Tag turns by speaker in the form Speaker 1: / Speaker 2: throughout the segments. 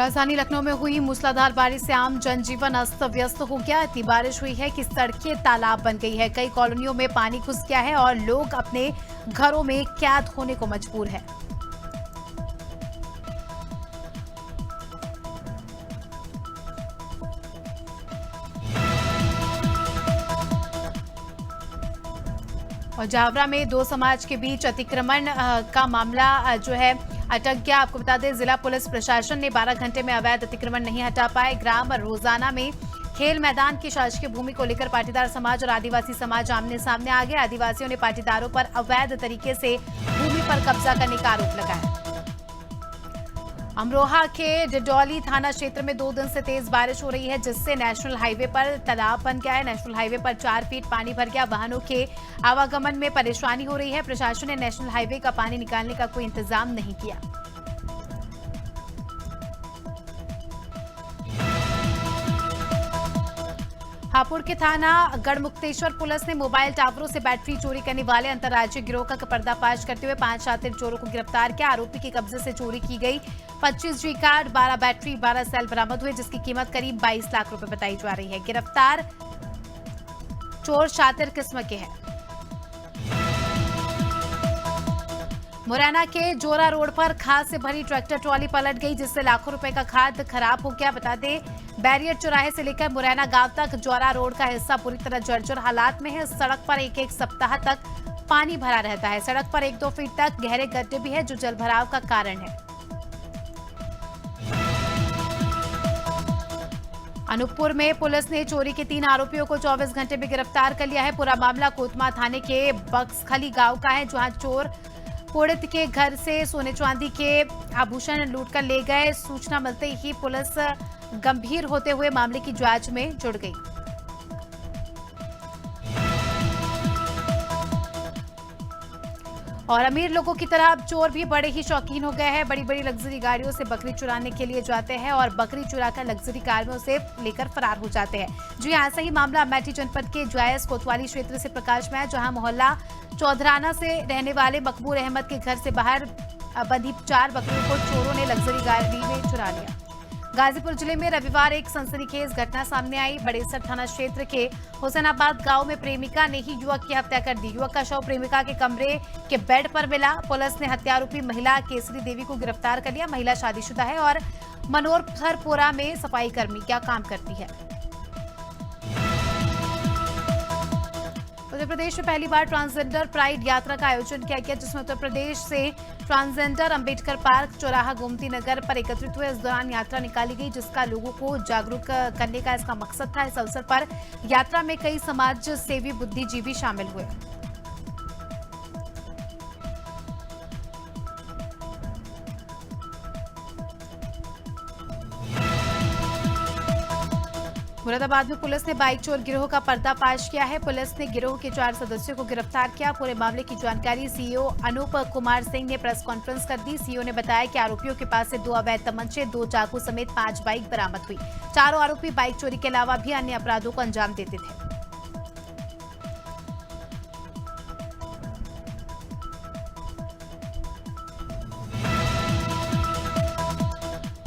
Speaker 1: राजधानी लखनऊ में हुई मूसलाधार बारिश से आम जनजीवन अस्त व्यस्त हो गया। इतनी बारिश हुई है कि सड़कें तालाब बन गई है। कई कॉलोनियों में पानी घुस गया है और लोग अपने घरों में कैद होने को मजबूर है। और जावरा में दो समाज के बीच अतिक्रमण का मामला जो है अटक गया। आपको बता दें, जिला पुलिस प्रशासन ने 12 घंटे में अवैध अतिक्रमण नहीं हटा पाए। ग्राम रोजाना में खेल मैदान की शासकीय भूमि को लेकर पाटीदार समाज और आदिवासी समाज आमने सामने आ गए। आदिवासियों ने पाटीदारों पर अवैध तरीके से भूमि पर कब्जा करने का आरोप लगाया। अमरोहा के डिडौली थाना क्षेत्र में 2 दिन से तेज बारिश हो रही है, जिससे नेशनल हाईवे पर तालाब बन गया है। नेशनल हाईवे पर 4 फीट पानी भर गया। वाहनों के आवागमन में परेशानी हो रही है। प्रशासन ने नेशनल हाईवे का पानी निकालने का कोई इंतजाम नहीं किया। हापुड़ के थाना गढ़मुक्तेश्वर पुलिस ने मोबाइल टावरों से बैटरी चोरी करने वाले अंतर्राज्यीय गिरोह का पर्दाफाश करते हुए 5 शातिर चोरों को गिरफ्तार किया। आरोपी के कब्जे से चोरी की गई 25 जी कार्ड, 12 बैटरी, 12 सेल बरामद हुए, जिसकी कीमत करीब 22 लाख रुपए बताई जा रही है। गिरफ्तार चोर शातिर किस्म के हैं। मुरैना के जोरा रोड पर खाद से भरी ट्रैक्टर ट्रॉली पलट गई, जिससे लाखों रुपए का खाद खराब हो गया। बता दें, बैरियर चौराहे से लेकर मुरैना गांव तक जोरा रोड का हिस्सा पूरी तरह जर्जर हालात में है। सड़क पर एक सप्ताह तक पानी भरा रहता है। सड़क पर 1-2 फीट तक गहरे गड्ढे भी है, जो जलभराव का कारण है। अनूपपुर में पुलिस ने चोरी के 3 आरोपियों को 24 घंटे में गिरफ्तार कर लिया है। पूरा मामला कोतमा थाने के बक्सखली गांव का है, जहां चोर पीड़ित के घर से सोने चांदी के आभूषण लूटकर ले गए। सूचना मिलते ही पुलिस गंभीर होते हुए मामले की जांच में जुट गई। और अमीर लोगों की तरह अब चोर भी बड़े ही शौकीन हो गए हैं। बड़ी बड़ी लग्जरी गाड़ियों से बकरी चुराने के लिए जाते हैं और बकरी चुराकर लग्जरी कार में उसे लेकर फरार हो जाते हैं। जी हां, ऐसा ही मामला अमेठी जनपद के जायस कोतवाली क्षेत्र से प्रकाश में है, जहां मोहल्ला चौधराना से रहने वाले मकबूल अहमद के घर से बाहर बंधी 4 बकरियों को चोरों ने लग्जरी गाड़ी में चुरा लिया। गाजीपुर जिले में रविवार एक सनसनीखेज घटना सामने आई। बड़ेसर थाना क्षेत्र के हुसैनाबाद गांव में प्रेमिका ने ही युवक की हत्या कर दी। युवक का शव प्रेमिका के कमरे के बेड पर मिला। पुलिस ने हत्यारोपी महिला केसरी देवी को गिरफ्तार कर लिया। महिला शादीशुदा है और मनोहरपुरा में सफाई कर्मी का काम करती है। उत्तर प्रदेश में पहली बार ट्रांसजेंडर प्राइड यात्रा का आयोजन किया गया, जिसमें उत्तर प्रदेश से ट्रांसजेंडर अंबेडकर पार्क, चौराहा, गोमती नगर पर एकत्रित हुए। इस दौरान यात्रा निकाली गई, जिसका लोगों को जागरूक करने का इसका मकसद था। इस अवसर पर यात्रा में कई समाज सेवी बुद्धिजीवी शामिल हुए। मुरादाबाद में पुलिस ने बाइक चोर गिरोह का पर्दाफाश किया है। पुलिस ने गिरोह के 4 सदस्यों को गिरफ्तार किया। पूरे मामले की जानकारी सीईओ अनूप कुमार सिंह ने प्रेस कॉन्फ्रेंस कर दी। सीईओ ने बताया कि आरोपियों के पास से 2 अवैध तमंचे, 2 चाकू समेत 5 बाइक बरामद हुई। चारों आरोपी बाइक चोरी के अलावा भी अन्य अपराधों को अंजाम देते थे।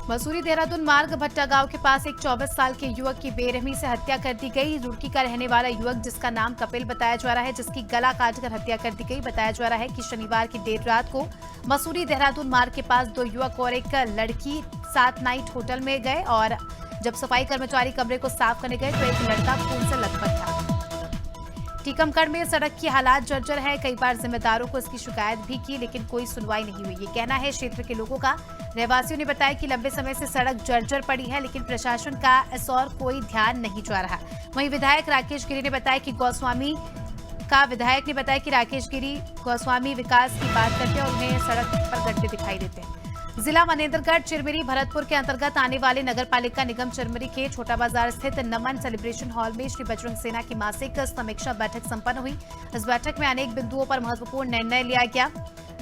Speaker 1: मसूरी देहरादून मार्ग भट्टा गांव के पास एक 24 साल के युवक की बेरहमी से हत्या कर दी गई। रुड़की का रहने वाला युवक, जिसका नाम कपिल बताया जा रहा है, जिसकी गला काटकर हत्या कर दी गई। बताया जा रहा है कि शनिवार की देर रात को मसूरी देहरादून मार्ग के पास 2 युवक और एक लड़की साथ नाइट होटल में गए और जब सफाई कर्मचारी कमरे को साफ करने गए तो एक लड़का खून से लथपथ था। टीकमगढ़ में सड़क की हालात जर्जर है। कई बार जिम्मेदारों को इसकी शिकायत भी की, लेकिन कोई सुनवाई नहीं हुई। ये कहना है क्षेत्र के लोगों का। रहवासियों ने बताया कि लंबे समय से सड़क जर्जर पड़ी है, लेकिन प्रशासन का इस और कोई ध्यान नहीं जा रहा। वहीं विधायक राकेश गिरी ने बताया कि राकेश गिरी गोस्वामी विकास की बात करते हैं और उन्हें सड़क पर गड्ढे दिखाई देते हैं। जिला मनेंद्रगढ़ चिरमिरी भरतपुर के अंतर्गत आने वाले नगरपालिका निगम चिरमिरी के छोटा बाजार स्थित नमन सेलिब्रेशन हॉल में श्री बजरंग सेना की मासिक समीक्षा बैठक संपन्न हुई। इस बैठक में अनेक बिंदुओं पर महत्वपूर्ण निर्णय लिया गया,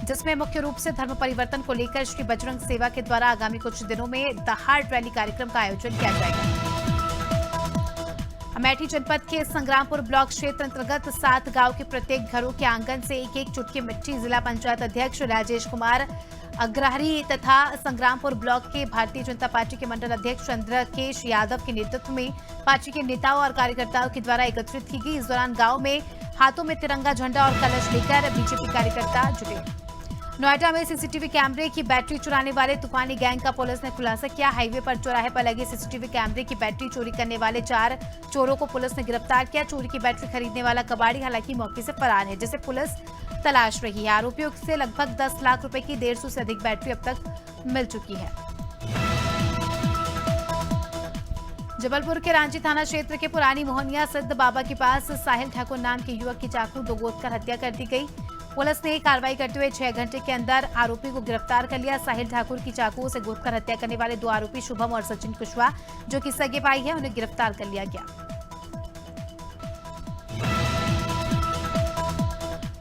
Speaker 1: जिसमें मुख्य रूप से धर्म परिवर्तन को लेकर श्री बजरंग सेवा के द्वारा आगामी कुछ दिनों में दहाड़ रैली कार्यक्रम का आयोजन किया जाएगा। अमेठी जनपद के संग्रामपुर ब्लॉक क्षेत्र अंतर्गत 7 गांव के प्रत्येक घरों के आंगन से एक एक चुटकी मिट्टी जिला पंचायत अध्यक्ष राजेश कुमार अग्रहरी तथा संग्रामपुर ब्लॉक के भारतीय जनता पार्टी के मंडल अध्यक्ष चंद्रकेश यादव के नेतृत्व में पार्टी के नेताओं और कार्यकर्ताओं के द्वारा एकत्रित की गई। इस दौरान गांव में हाथों में तिरंगा झंडा और कलश लेकर बीजेपी कार्यकर्ता जुटे। नोएडा में सीसीटीवी कैमरे की बैटरी चुराने वाले तूफानी गैंग का पुलिस ने खुलासा किया। हाईवे पर चौराहे पर लगे सीसीटीवी कैमरे की बैटरी चोरी करने वाले 4 चोरों को पुलिस ने गिरफ्तार किया। चोरी की बैटरी खरीदने वाला कबाड़ी हालांकि मौके से फरार है, जिसे पुलिस तलाश रही है। आरोपियों से लगभग 10 लाख रुपए की 150 से अधिक बैटरी अब तक मिल चुकी है। जबलपुर के रांची थाना क्षेत्र के पुरानी मोहनिया सिद्ध बाबा के पास साहिल ठाकुर नाम के युवक की चाकू दो गोद कर हत्या कर दी गई। पुलिस ने कार्रवाई करते हुए 6 घंटे के अंदर आरोपी को गिरफ्तार कर लिया। साहिल ठाकुर की चाकू से गोदकर हत्या करने वाले 2 आरोपी शुभम और सचिन कुशवाहा, जो कि सगे भाई है, उन्हें गिरफ्तार कर लिया गया।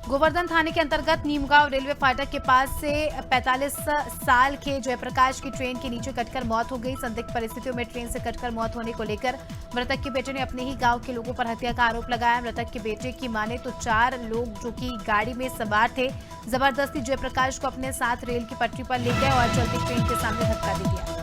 Speaker 1: गोवर्धन थाने के अंतर्गत नीमगांव रेलवे फाटक के पास से 45 साल के जयप्रकाश की ट्रेन के नीचे कटकर मौत हो गई। संदिग्ध परिस्थितियों में ट्रेन से कटकर मौत होने को लेकर मृतक के बेटे ने अपने ही गांव के लोगों पर हत्या का आरोप लगाया। मृतक के बेटे की माने तो 4 लोग जो कि गाड़ी में सवार थे, जबरदस्ती जयप्रकाश को अपने साथ रेल की पटरी पर ले गए और चलती ट्रेन के सामने धक्का दे दिया।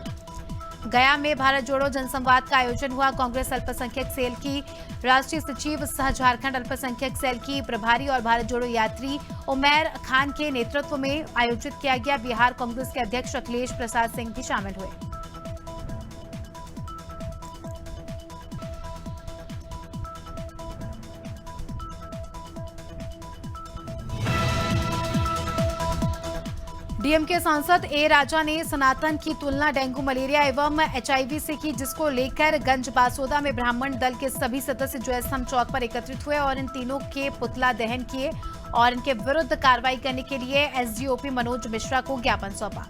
Speaker 1: गया में भारत जोड़ो जनसंवाद का आयोजन हुआ। कांग्रेस अल्पसंख्यक सेल की राष्ट्रीय सचिव सह झारखंड अल्पसंख्यक सेल की प्रभारी और भारत जोड़ो यात्री उमैर खान के नेतृत्व में आयोजित किया गया। बिहार कांग्रेस के अध्यक्ष अखिलेश प्रसाद सिंह भी शामिल हुए। डीएमके सांसद ए राजा ने सनातन की तुलना डेंगू, मलेरिया एवं एचआईवी से की, जिसको लेकर गंज बासोदा में ब्राह्मण दल के सभी सदस्य जयस्तंभ चौक पर एकत्रित हुए और इन तीनों के पुतला दहन किए और इनके विरुद्ध कार्रवाई करने के लिए एसडीओपी मनोज मिश्रा को ज्ञापन सौंपा।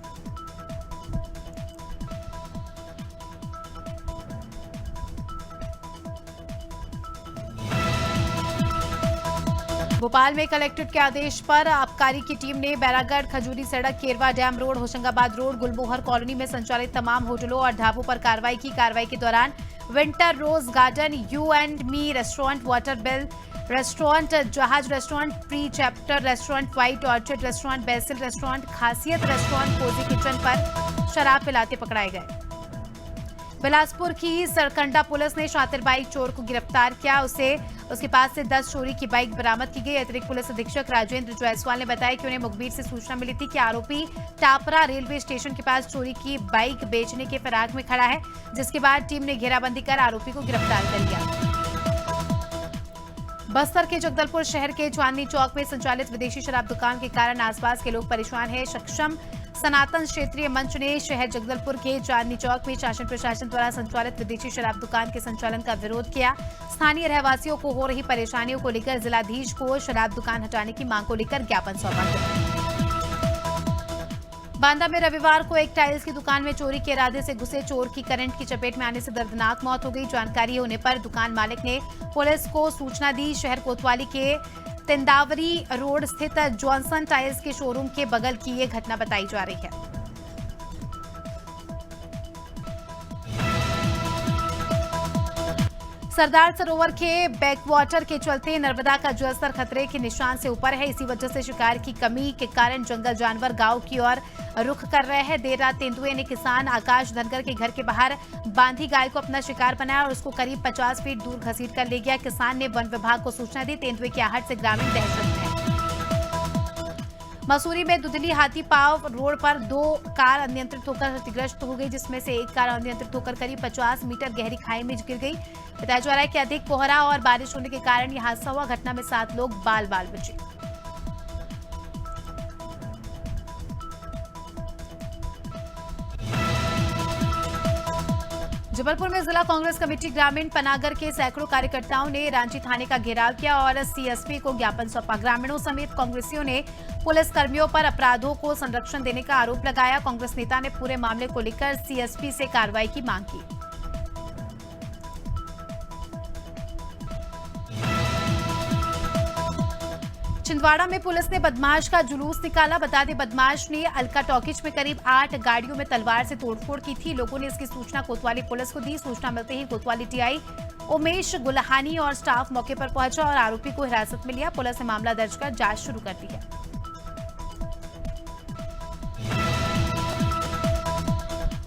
Speaker 1: भोपाल में कलेक्ट्रेट के आदेश पर आबकारी की टीम ने बैरागढ़, खजूरी सड़क, केरवा डैम रोड, होशंगाबाद रोड, गुलमोहर कॉलोनी में संचालित तमाम होटलों और ढाबों पर कार्रवाई की। कार्रवाई के दौरान winter rose garden, you and me restaurant, water bill restaurant, जहाज restaurant, pre chapter restaurant, white orchid restaurant, basil restaurant, खासियत रेस्टोरेंट, कोजी किचन पर शराब पिलाते पकड़ाए गए। बिलासपुर की सरकंडा पुलिस ने शातिर बाइक चोर को गिरफ्तार किया। उसके पास से 10 चोरी की बाइक बरामद की गई। अतिरिक्त पुलिस अधीक्षक राजेंद्र जायसवाल ने बताया कि उन्हें मुखबिर से सूचना मिली थी कि आरोपी टापरा रेलवे स्टेशन के पास चोरी की बाइक बेचने के फिराक में खड़ा है, जिसके बाद टीम ने घेराबंदी कर आरोपी को गिरफ्तार कर लिया। बस्तर के जगदलपुर शहर के चांदनी चौक में संचालित विदेशी शराब दुकान के कारण आसपास के लोग परेशान हैं। सक्षम सनातन क्षेत्रीय मंच ने शहर जगदलपुर के चांदनी चौक में शासन प्रशासन द्वारा संचालित विदेशी शराब दुकान के संचालन का विरोध किया। स्थानीय रहवासियों को हो रही परेशानियों को लेकर जिलाधीश को शराब दुकान हटाने की मांग को लेकर ज्ञापन सौंपा गया। बांदा में रविवार को एक टाइल्स की दुकान में चोरी के इरादे से घुसे चोर की करंट की चपेट में आने से दर्दनाक मौत हो गई। जानकारी होने पर दुकान मालिक ने पुलिस को सूचना दी। शहर कोतवाली के तिंदावरी रोड स्थित जॉनसन टाइल्स के शोरूम के बगल की ये घटना बताई जा रही है। सरदार सरोवर के बैकवाटर के चलते नर्मदा का जलस्तर खतरे के निशान से ऊपर है। इसी वजह से शिकार की कमी के कारण जंगल जानवर गांव की ओर रुख कर रहे हैं। देर रात तेंदुए ने किसान आकाश धनगर के घर के बाहर बांधी गाय को अपना शिकार बनाया और उसको करीब 50 फीट दूर घसीट कर ले गया। किसान ने वन विभाग को सूचना दी। तेंदुए की आहट से ग्रामीण दहशत में है। मसूरी में दुधली हाथी पाव रोड पर 2 कार अनियंत्रित होकर क्षतिग्रस्त हो गई, जिसमें से एक कार अनियंत्रित होकर करीब 50 मीटर गहरी खाई में गिर गई। बताया जा रहा है कि अधिक कोहरा और बारिश होने के कारण यह हादसा हुआ। घटना में 7 लोग बाल बाल बचे। जबलपुर में जिला कांग्रेस कमेटी ग्रामीण पनागर के सैकड़ों कार्यकर्ताओं ने रांची थाने का घेराव किया और सीएसपी को ज्ञापन सौंपा। ग्रामीणों समेत कांग्रेसियों ने पुलिस कर्मियों पर अपराधों को संरक्षण देने का आरोप लगाया। कांग्रेस नेता ने पूरे मामले को लेकर सीएसपी से कार्रवाई की मांग की। छिंदवाड़ा में पुलिस ने बदमाश का जुलूस निकाला। बता दें, बदमाश ने अलका टॉकीज में करीब 8 गाड़ियों में तलवार से तोड़फोड़ की थी। लोगों ने इसकी सूचना कोतवाली पुलिस को दी। सूचना मिलते ही कोतवाली टीआई उमेश गुल्हानी और स्टाफ मौके पर पहुंचा और आरोपी को हिरासत में लिया। पुलिस ने मामला दर्ज कर जांच शुरू कर दी है।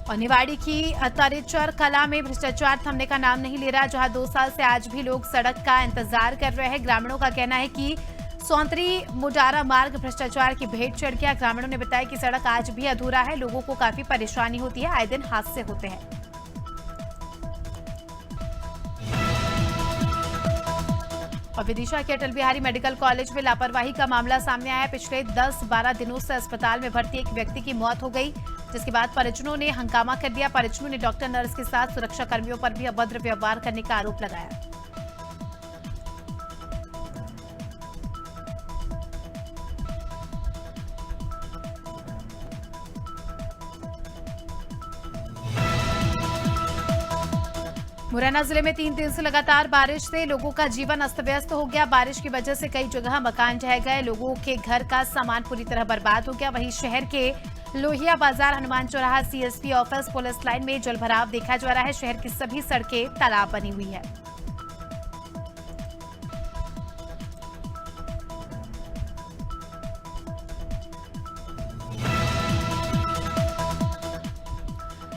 Speaker 1: और निवाड़ी की तारेचर कला में भ्रष्टाचार थमने का नाम नहीं ले रहा, जहां 2 साल से आज भी लोग सड़क का इंतजार कर रहे हैं। ग्रामीणों का कहना है कि सौंतरी मुडारा मार्ग भ्रष्टाचार की भेंट चढ़ गया। ग्रामीणों ने बताया कि सड़क आज भी अधूरा है, लोगों को काफी परेशानी होती है, आए दिन हादसे होते हैं। और विदिशा के अटल बिहारी मेडिकल कॉलेज में लापरवाही का मामला सामने आया। पिछले 10-12 दिनों से अस्पताल में भर्ती एक व्यक्ति की मौत हो गई, जिसके बाद परिजनों ने हंगामा कर दिया। परिजनों ने डॉक्टर नर्स के साथ सुरक्षा कर्मियों पर भी अभद्र व्यवहार करने का आरोप लगाया। मुरैना जिले में 3 दिन से लगातार बारिश से लोगों का जीवन अस्त व्यस्त हो गया। बारिश की वजह से कई जगह मकान ढह गए, लोगों के घर का सामान पूरी तरह बर्बाद हो गया। वहीं शहर के लोहिया बाजार, हनुमान चौराहा, सीएसपी ऑफिस, पुलिस लाइन में जलभराव देखा जा रहा है। शहर की सभी सड़कें तालाब बनी हुई है।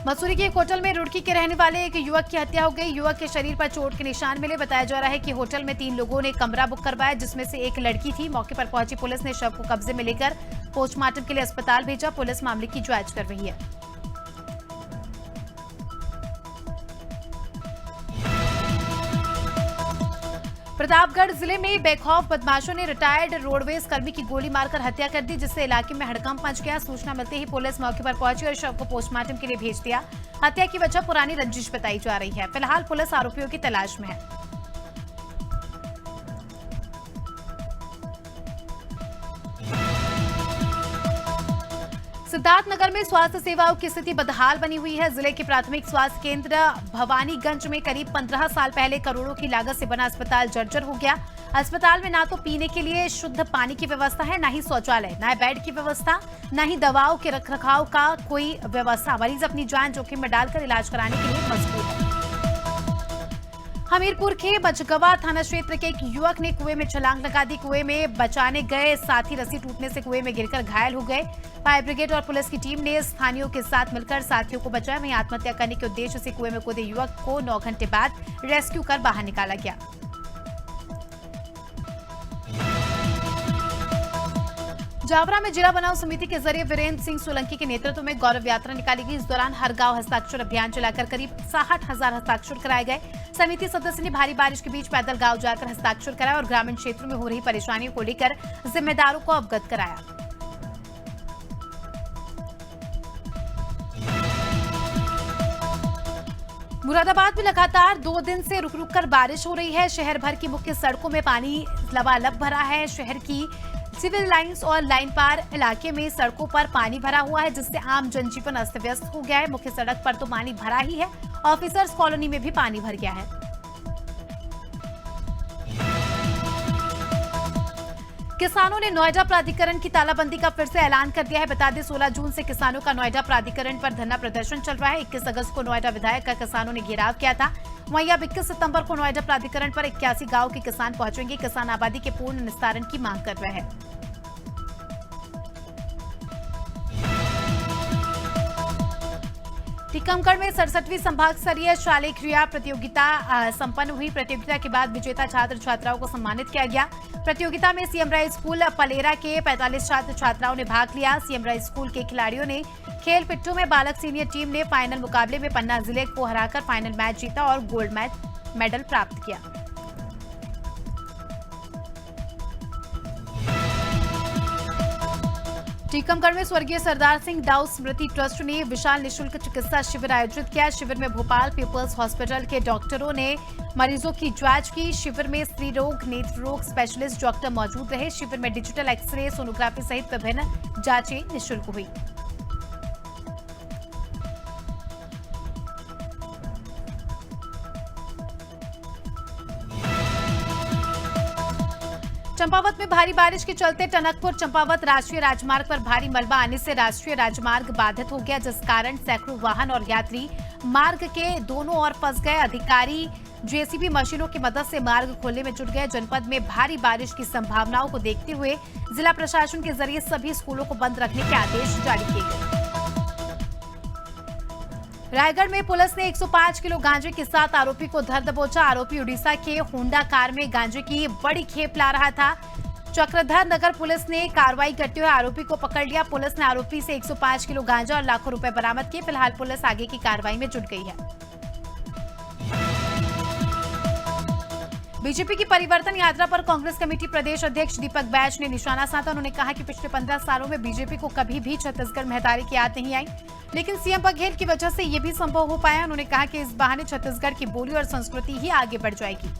Speaker 1: मसूरी के एक होटल में रुड़की के रहने वाले एक युवक की हत्या हो गई। युवक के शरीर पर चोट के निशान मिले। बताया जा रहा है कि होटल में 3 लोगों ने कमरा बुक करवाया, जिसमें से एक लड़की थी। मौके पर पहुंची पुलिस ने शव को कब्जे में लेकर पोस्टमार्टम के लिए अस्पताल भेजा। पुलिस मामले की जांच कर रही है। प्रतापगढ़ जिले में बेखौफ बदमाशों ने रिटायर्ड रोडवेज कर्मी की गोली मारकर हत्या कर दी, जिससे इलाके में हड़कंप मच गया। सूचना मिलते ही पुलिस मौके पर पहुंची और शव को पोस्टमार्टम के लिए भेज दिया। हत्या की वजह पुरानी रंजिश बताई जा रही है। फिलहाल पुलिस आरोपियों की तलाश में है। सिद्धार्थनगर में स्वास्थ्य सेवाओं की स्थिति बदहाल बनी हुई है। जिले के प्राथमिक स्वास्थ्य केंद्र भवानीगंज में करीब 15 साल पहले करोड़ों की लागत से बना अस्पताल जर्जर हो गया। अस्पताल में ना तो पीने के लिए शुद्ध पानी की व्यवस्था है, ना ही शौचालय, ना बेड की व्यवस्था, ना ही दवाओं के रखरखाव का कोई व्यवस्था। मरीज अपनी जान जोखिम में डालकर इलाज कराने के लिए मजबूर है। हमीरपुर के बचगवा थाना क्षेत्र के एक युवक ने कुएं में छलांग लगा दी। कुएं में बचाने गए साथी रस्सी टूटने से कुएं में गिरकर घायल हो गए। फायर ब्रिगेड और पुलिस की टीम ने स्थानियों के साथ मिलकर साथियों को बचाया। वहीं आत्महत्या करने के उद्देश्य से कुएं में कूदे युवक को 9 घंटे बाद रेस्क्यू कर बाहर निकाला गया। जावरा में जिला बनाओ समिति के जरिए वीरेंद्र सिंह सोलंकी के नेतृत्व में गौरव यात्रा निकाली गई। इस दौरान हर गांव हस्ताक्षर अभियान चलाकर करीब 60,000 हस्ताक्षर कराए गए। समिति सदस्य ने भारी बारिश के बीच पैदल गांव जाकर हस्ताक्षर कराए और ग्रामीण क्षेत्रों में हो रही परेशानियों को लेकर जिम्मेदारों को अवगत कराया। मुरादाबाद में लगातार 2 दिन से रुक रुक कर बारिश हो रही है। शहर भर की मुख्य सड़कों में पानी लबालब भरा है। शहर की सिविल लाइंस और लाइन पार इलाके में सड़कों पर पानी भरा हुआ है, जिससे आम जनजीवन अस्त व्यस्त हो गया है। मुख्य सड़क पर तो पानी भरा ही है, ऑफिसर्स कॉलोनी में भी पानी भर गया है। किसानों ने नोएडा प्राधिकरण की तालाबंदी का फिर से ऐलान कर दिया है। बता दें 16 जून से किसानों का नोएडा प्राधिकरण पर धरना प्रदर्शन चल रहा है। 21 अगस्त को नोएडा विधायक का किसानों ने घेराव किया था। वहीं अब 21 सितंबर को नोएडा प्राधिकरण पर 81 गांव के किसान पहुंचेंगे। किसान आबादी के पूर्ण निस्तारण की मांग कर रहे हैं। टीकमगढ़ में 67वीं संभाग स्तरीय शालेय क्रीड़ा प्रतियोगिता संपन्न हुई। प्रतियोगिता के बाद विजेता छात्र छात्राओं को सम्मानित किया गया। प्रतियोगिता में सीएम राय स्कूल पलेरा के 45 छात्र छात्राओं ने भाग लिया। सीएम राय स्कूल के खिलाड़ियों ने खेल पिट्ठू में बालक सीनियर टीम ने फाइनल मुकाबले में पन्ना जिले को हराकर फाइनल मैच जीता और गोल्ड मेडल प्राप्त किया। टीकमगढ़ में स्वर्गीय सरदार सिंह दाऊ स्मृति ट्रस्ट ने विशाल निःशुल्क चिकित्सा शिविर आयोजित किया। शिविर में भोपाल पीपल्स हॉस्पिटल के डॉक्टरों ने मरीजों की जांच की। शिविर में स्त्री रोग, नेत्र रोग स्पेशलिस्ट डॉक्टर मौजूद रहे। शिविर में डिजिटल एक्सरे, सोनोग्राफी सहित विभिन्न जांचें निःशुल्क हुई। चंपावत में भारी बारिश के चलते टनकपुर चंपावत राष्ट्रीय राजमार्ग पर भारी मलबा आने से राष्ट्रीय राजमार्ग बाधित हो गया, जिस कारण सैकड़ों वाहन और यात्री मार्ग के दोनों ओर फंस गए। अधिकारी जेसीबी मशीनों की मदद से मार्ग खोलने में जुट गए। जनपद में भारी बारिश की संभावनाओं को देखते हुए जिला प्रशासन के जरिए सभी स्कूलों को बंद रखने के आदेश जारी किए गए। रायगढ़ में पुलिस ने 105 किलो गांजे के साथ आरोपी को धर दबोचा। आरोपी उड़ीसा के होंडा कार में गांजे की बड़ी खेप ला रहा था। चक्रधर नगर पुलिस ने कार्रवाई करते हुए आरोपी को पकड़ लिया। पुलिस ने आरोपी से 105 किलो गांजा और लाखों रुपए बरामद किए। फिलहाल पुलिस आगे की कार्रवाई में जुट गई है। बीजेपी की परिवर्तन यात्रा पर कांग्रेस कमेटी प्रदेश अध्यक्ष दीपक बैज ने निशाना साधा। उन्होंने कहा कि पिछले 15 सालों में बीजेपी को कभी भी छत्तीसगढ़ में हतारे की याद नहीं आई, लेकिन सीएम बघेल की वजह से ये भी संभव हो पाया। उन्होंने कहा कि इस बहाने छत्तीसगढ़ की बोली और संस्कृति ही आगे बढ़ जाएगी।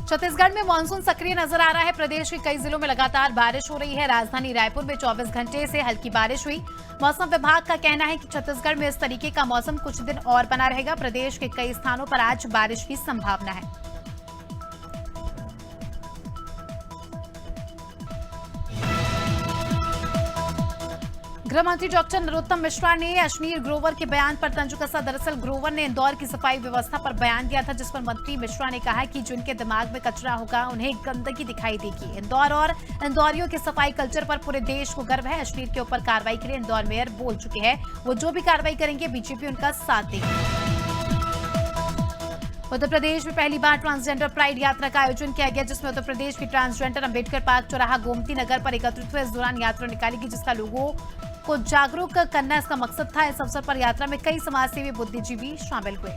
Speaker 1: छत्तीसगढ़ में मानसून सक्रिय नजर आ रहा है। प्रदेश के कई जिलों में लगातार बारिश हो रही है। राजधानी रायपुर में 24 घंटे से हल्की बारिश हुई। मौसम विभाग का कहना है कि छत्तीसगढ़ में इस तरीके का मौसम कुछ दिन और बना रहेगा। प्रदेश के कई स्थानों पर आज बारिश की संभावना है। गृह मंत्री डॉक्टर नरोत्तम मिश्रा ने अश्नीर ग्रोवर के बयान पर तंज कसा। दरअसल ग्रोवर ने इंदौर की सफाई व्यवस्था पर बयान दिया था, जिस पर मंत्री मिश्रा ने कहा कि जिनके दिमाग में कचरा होगा उन्हें गंदगी दिखाई देगी। इंदौर और इंदौरियों के सफाई कल्चर पर पूरे देश को गर्व है। अश्नीर के ऊपर कार्रवाई के लिए इंदौर मेयर बोल चुके हैं। वो जो भी कार्रवाई करेंगे बीजेपी उनका साथ देगी। उत्तर प्रदेश में पहली बार ट्रांसजेंडर प्राइड यात्रा का आयोजन किया गया, जिसमें उत्तर प्रदेश की ट्रांसजेंडर अंबेडकर पार्क चौराहा गोमती नगर पर एकत्रित हुए। इस दौरान यात्रा निकाली गई, जिसका लोगों को जागरूक करना इसका मकसद था। इस अवसर पर यात्रा में कई समाजसेवी बुद्धिजीवी शामिल हुए।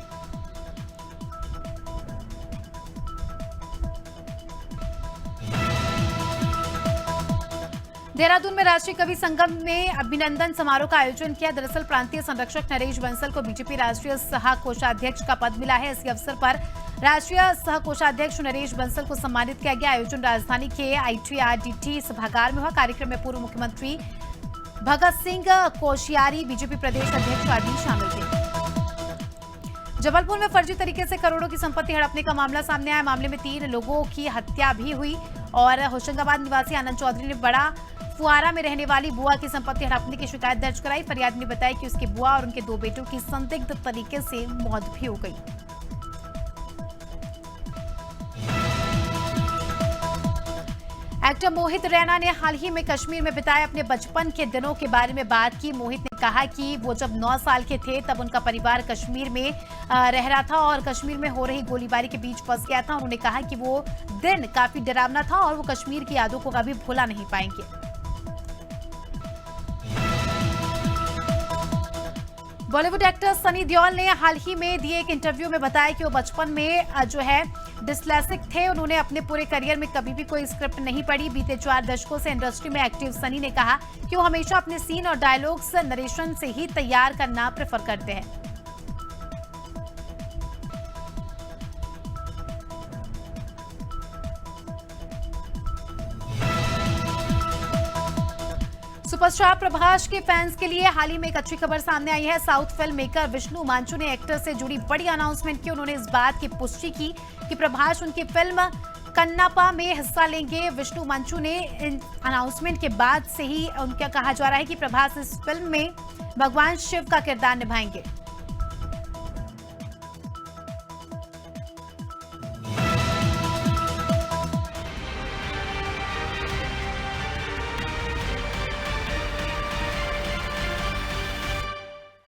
Speaker 1: देहरादून में राष्ट्रीय कवि संगम में अभिनंदन समारोह का आयोजन किया। दरअसल प्रांतीय संरक्षक नरेश बंसल को बीजेपी राष्ट्रीय सह कोषाध्यक्ष का पद मिला है। इसी अवसर पर राष्ट्रीय सह कोषाध्यक्ष नरेश बंसल को सम्मानित किया गया। आयोजन राजधानी के ITRDT सभागार में हुआ। कार्यक्रम में पूर्व मुख्यमंत्री भगत सिंह कोश्यारी, बीजेपी प्रदेश अध्यक्ष आदि शामिल थे। जबलपुर में फर्जी तरीके से करोड़ों की संपत्ति हड़पने का मामला सामने आया। मामले में 3 लोगों की हत्या भी हुई और होशंगाबाद निवासी आनंद चौधरी ने बड़ा फुआरा में रहने वाली बुआ की संपत्ति हड़पने की शिकायत दर्ज कराई। फरियादी ने बताया कि उसकी बुआ और उनके 2 बेटों की संदिग्ध तरीके से मौत भी हो गई। एक्टर मोहित रैना ने हाल ही में कश्मीर में बिताए अपने बचपन के दिनों के बारे में बात की। मोहित ने कहा कि वो जब 9 साल के थे तब उनका परिवार कश्मीर में रह रहा था और कश्मीर में हो रही गोलीबारी के बीच फंस गया था। उन्होंने कहा कि वो दिन काफी डरावना था और वो कश्मीर की यादों को कभी भुला नहीं पाएंगे। बॉलीवुड एक्टर सनी देओल ने हाल ही में दिए एक इंटरव्यू में बताया कि वो बचपन में जो है डिस्लेक्सिक थे। उन्होंने अपने पूरे करियर में कभी भी कोई स्क्रिप्ट नहीं पढ़ी। बीते 4 दशकों से इंडस्ट्री में एक्टिव सनी ने कहा कि वो हमेशा अपने सीन और डायलॉग्स नरेशन से ही तैयार करना प्रेफर करते हैं। सुपरस्टार प्रभास के फैंस के लिए हाल ही में एक अच्छी खबर सामने आई है। South film maker Vishnu Manchu ने एक्टर से जुड़ी बड़ी अनाउंसमेंट की। उन्होंने इस बात की पुष्टि की कि प्रभास उनकी फिल्म कन्नापा में हिस्सा लेंगे। विष्णु मांचू ने इन अनाउंसमेंट के बाद से ही उनका कहा जा रहा है कि प्रभास इस फिल्म में भगवान शिव का किरदार निभाएंगे।